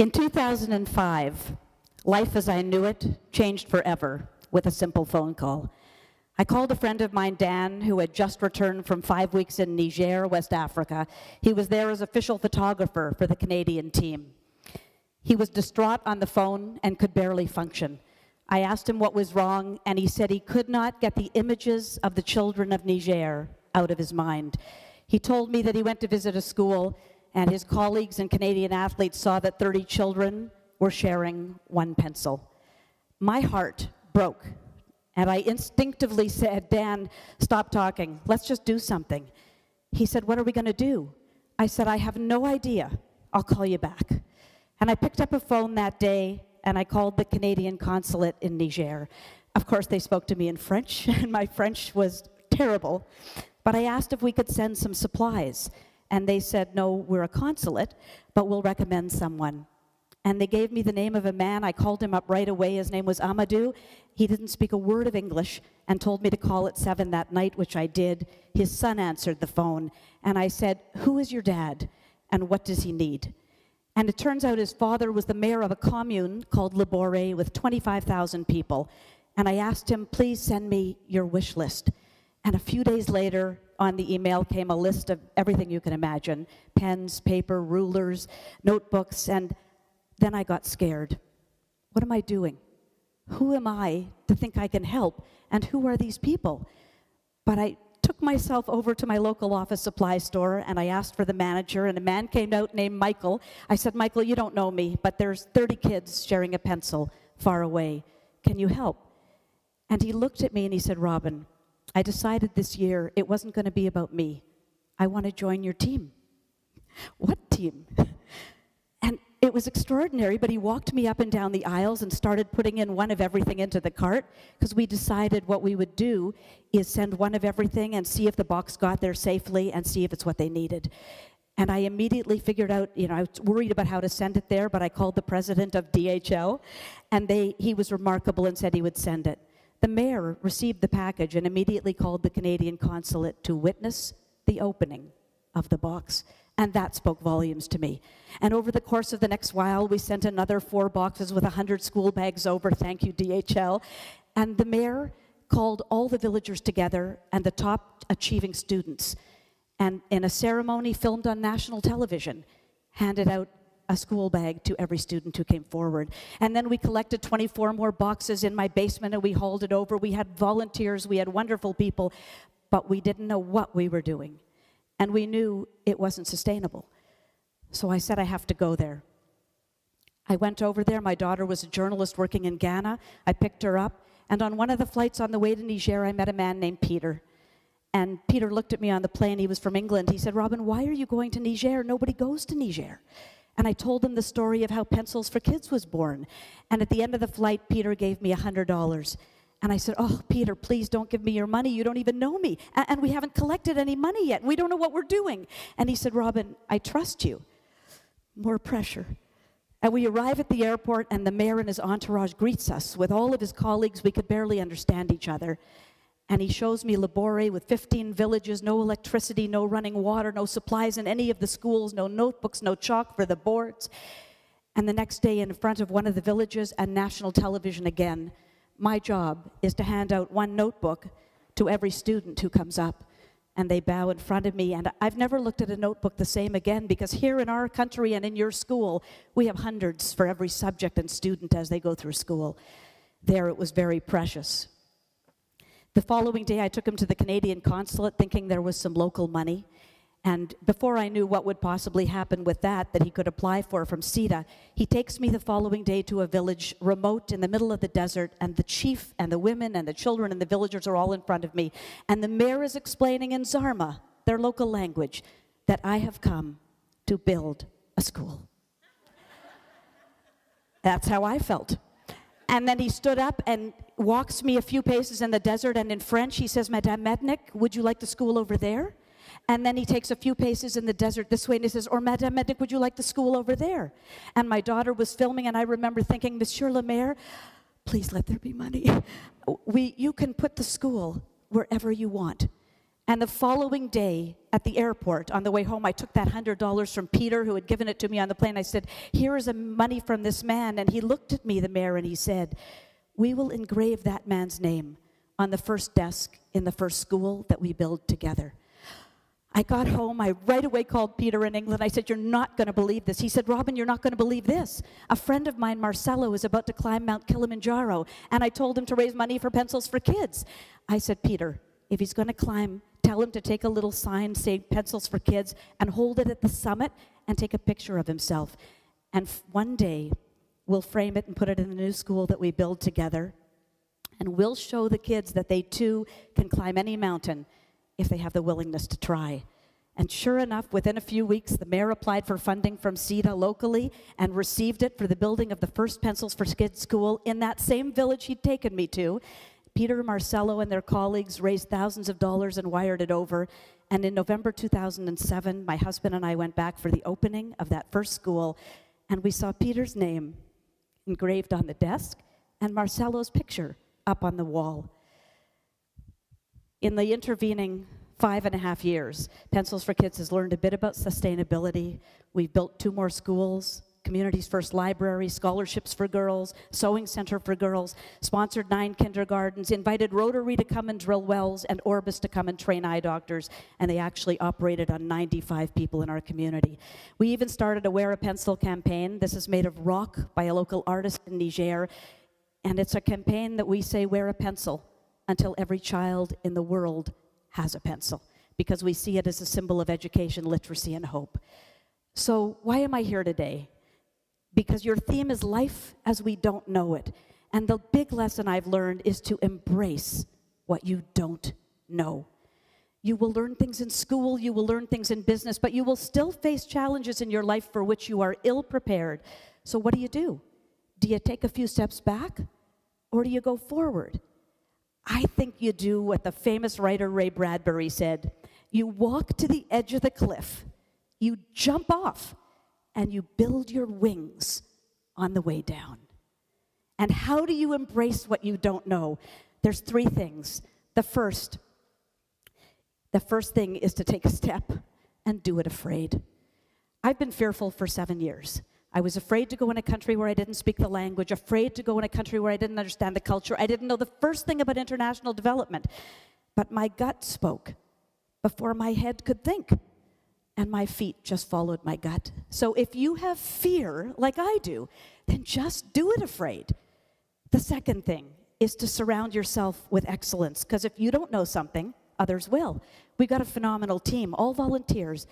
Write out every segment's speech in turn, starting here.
In 2005, life as I knew it changed forever with a simple phone call. I called a friend of mine, Dan, who had just returned from 5 weeks in Niger, West Africa. He was there as official photographer for the Canadian team. He was distraught on the phone and could barely function. I asked him what was wrong, and he said he could not get the images of the children of Niger out of his mind. He told me that he went to visit a school, and his colleagues and Canadian athletes saw that 30 children were sharing one pencil. My heart broke, and I instinctively said, Dan, stop talking. Let's just do something. He said, what are we going to do? I said, I have no idea. I'll call you back. And I picked up a phone that day, and I called the Canadian consulate in Niger. Of course, they spoke to me in French, and my French was terrible. But I asked if we could send some supplies. And they said, no, we're a consulate, but we'll recommend someone. And they gave me the name of a man. I called him up right away. His name was Amadou. He didn't speak a word of English and told me to call at 7 that night, which I did. His son answered the phone. And I said, who is your dad? And what does he need? And it turns out his father was the mayor of a commune called Labouré with 25,000 people. And I asked him, please send me your wish list. And a few days later, on the email came a list of everything you can imagine: pens, paper, rulers, notebooks, and then I got scared. What am I doing? Who am I to think I can help? And who are these people? But I took myself over to my local office supply store, and I asked for the manager, and a man came out named Michael. I said, Michael, you don't know me, but there's 30 kids sharing a pencil far away. Can you help? And he looked at me and he said, Robin, I decided this year it wasn't going to be about me. I want to join your team. What team? And it was extraordinary, but he walked me up and down the aisles and started putting in one of everything into the cart, because we decided what we would do is send one of everything and see if the box got there safely and see if it's what they needed. And I immediately figured out, I was worried about how to send it there, but I called the president of DHL, and he was remarkable and said he would send it. The mayor received the package and immediately called the Canadian consulate to witness the opening of the box. And that spoke volumes to me. And over the course of the next while, we sent another 4 boxes with 100 school bags over. Thank you, DHL. And the mayor called all the villagers together and the top achieving students. And in a ceremony filmed on national television, handed out a school bag to every student who came forward. And then we collected 24 more boxes in my basement and we hauled it over. We had volunteers, we had wonderful people, but we didn't know what we were doing. And we knew it wasn't sustainable. So I said, I have to go there. I went over there. My daughter was a journalist working in Ghana. I picked her up. And on one of the flights on the way to Niger, I met a man named Peter. And Peter looked at me on the plane. He was from England. He said, Robin, why are you going to Niger? Nobody goes to Niger. And I told him the story of how Pencils for Kids was born. And at the end of the flight, Peter gave me $100. And I said, oh, Peter, please don't give me your money. You don't even know me. And we haven't collected any money yet. We don't know what we're doing. And he said, Robin, I trust you. More pressure. And we arrive at the airport, and the mayor and his entourage greets us. With all of his colleagues, we could barely understand each other. And he shows me Labouré with 15 villages, no electricity, no running water, no supplies in any of the schools, no notebooks, no chalk for the boards. And the next day, in front of one of the villages and national television again, my job is to hand out one notebook to every student who comes up. And they bow in front of me. And I've never looked at a notebook the same again, because here in our country and in your school, we have hundreds for every subject and student as they go through school. There it was very precious. The following day, I took him to the Canadian consulate thinking there was some local money. And before I knew what would possibly happen with that he could apply for from CETA, he takes me the following day to a village remote in the middle of the desert, and the chief and the women and the children and the villagers are all in front of me. And the mayor is explaining in Zarma, their local language, that I have come to build a school. That's how I felt. And then he stood up and walks me a few paces in the desert, and in French he says, Madame Mednick, would you like the school over there? And then he takes a few paces in the desert this way and he says, or Madame Mednick, would you like the school over there? And my daughter was filming, and I remember thinking, Monsieur le Maire, please let there be money. You can put the school wherever you want. And the following day at the airport, on the way home, I took that $100 from Peter, who had given it to me on the plane. I said, here is money from this man. And he looked at me, the mayor, and he said, we will engrave that man's name on the first desk in the first school that we build together. I got home, I right away called Peter in England. I said, you're not going to believe this. He said, Robin, you're not going to believe this. A friend of mine, Marcelo, is about to climb Mount Kilimanjaro, and I told him to raise money for Pencils for Kids. I said, Peter, if he's going to climb, tell him to take a little sign saying Pencils for Kids and hold it at the summit and take a picture of himself. And one day, we'll frame it and put it in the new school that we build together, and we'll show the kids that they too can climb any mountain if they have the willingness to try. And sure enough, within a few weeks, the mayor applied for funding from CETA locally and received it for the building of the first Pencils for Kids school in that same village he'd taken me to. Peter, Marcelo, and their colleagues raised thousands of dollars and wired it over. And in November 2007, my husband and I went back for the opening of that first school, and we saw Peter's name engraved on the desk and Marcelo's picture up on the wall. In the intervening 5.5 years, Pencils for Kids has learned a bit about sustainability. We've built 2 more schools, Community's First Library, scholarships for girls, sewing center for girls, sponsored 9 kindergartens, invited Rotary to come and drill wells and Orbis to come and train eye doctors, and they actually operated on 95 people in our community. We even started a Wear a Pencil campaign. This is made of rock by a local artist in Niger, and it's a campaign that we say, wear a pencil until every child in the world has a pencil, because we see it as a symbol of education, literacy, and hope. So why am I here today? Because your theme is life as we don't know it. And the big lesson I've learned is to embrace what you don't know. You will learn things in school, you will learn things in business, but you will still face challenges in your life for which you are ill-prepared. So what do? Do you take a few steps back, or do you go forward? I think you do what the famous writer Ray Bradbury said. You walk to the edge of the cliff, you jump off, and you build your wings on the way down. And how do you embrace what you don't know? There's 3 things. The first thing is to take a step and do it afraid. I've been fearful for 7 years. I was afraid to go in a country where I didn't speak the language, afraid to go in a country where I didn't understand the culture. I didn't know the first thing about international development. But my gut spoke before my head could think, and my feet just followed my gut. So if you have fear, like I do, then just do it afraid. The second thing is to surround yourself with excellence, because if you don't know something, others will. We've got a phenomenal team, all volunteers.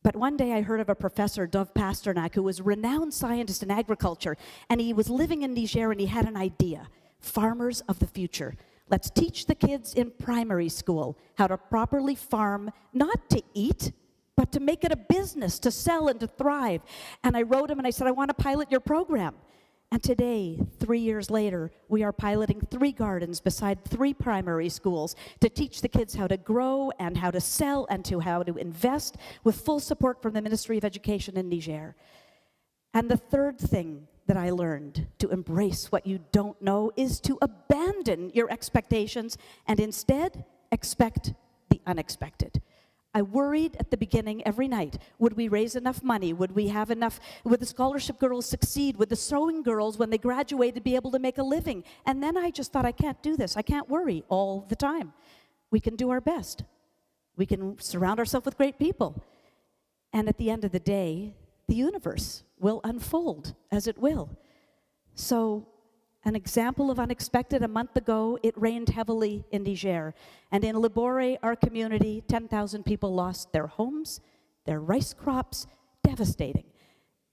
But one day I heard of a professor, Dov Pasternak, who was a renowned scientist in agriculture, and he was living in Niger, and he had an idea. Farmers of the future. Let's teach the kids in primary school how to properly farm, not to eat, but to make it a business, to sell and to thrive. And I wrote him and I said, I want to pilot your program. And today, 3 years later, we are piloting 3 gardens beside 3 primary schools to teach the kids how to grow and how to sell and how to invest, with full support from the Ministry of Education in Niger. And the third thing that I learned to embrace what you don't know is to abandon your expectations and instead expect the unexpected. I worried at the beginning every night, would we raise enough money? Would we have enough? Would the scholarship girls succeed? Would the sewing girls, when they graduated, be able to make a living? And then I just thought, I can't do this. I can't worry all the time. We can do our best. We can surround ourselves with great people. And at the end of the day, the universe will unfold as it will. So, an example of unexpected, a month ago, it rained heavily in Niger. And in Libore, our community, 10,000 people lost their homes, their rice crops, devastating.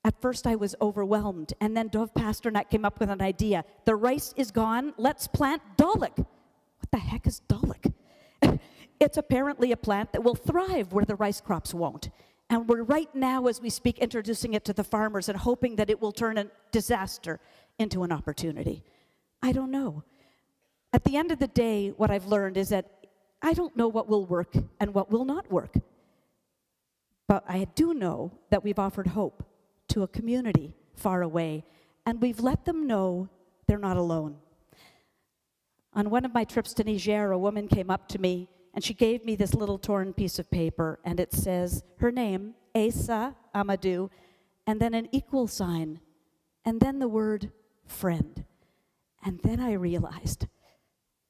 At first, I was overwhelmed. And then Dov Pasternak came up with an idea. The rice is gone, let's plant Dalek. What the heck is Dalek? It's apparently a plant that will thrive where the rice crops won't. And we're right now, as we speak, introducing it to the farmers and hoping that it will turn a disaster into an opportunity. I don't know. At the end of the day, what I've learned is that I don't know what will work and what will not work. But I do know that we've offered hope to a community far away, and we've let them know they're not alone. On one of my trips to Niger, a woman came up to me And she gave me this little torn piece of paper, and it says her name, Asa Amadou, and then an equal sign, and then the word friend. And then I realized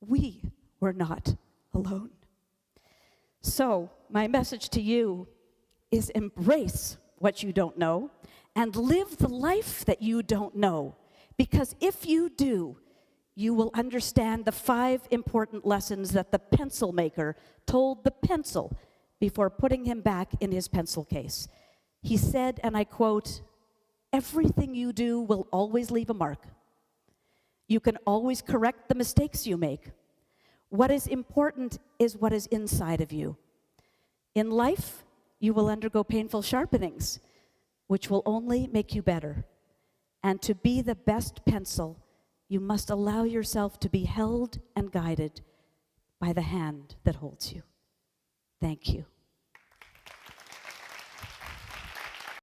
we were not alone. So my message to you is embrace what you don't know and live the life that you don't know. Because if you do, you will understand the 5 important lessons that the pencil maker told the pencil before putting him back in his pencil case. He said, and I quote, "Everything you do will always leave a mark. You can always correct the mistakes you make. What is important is what is inside of you. In life, you will undergo painful sharpenings, which will only make you better. And to be the best pencil, you must allow yourself to be held and guided by the hand that holds you." Thank you.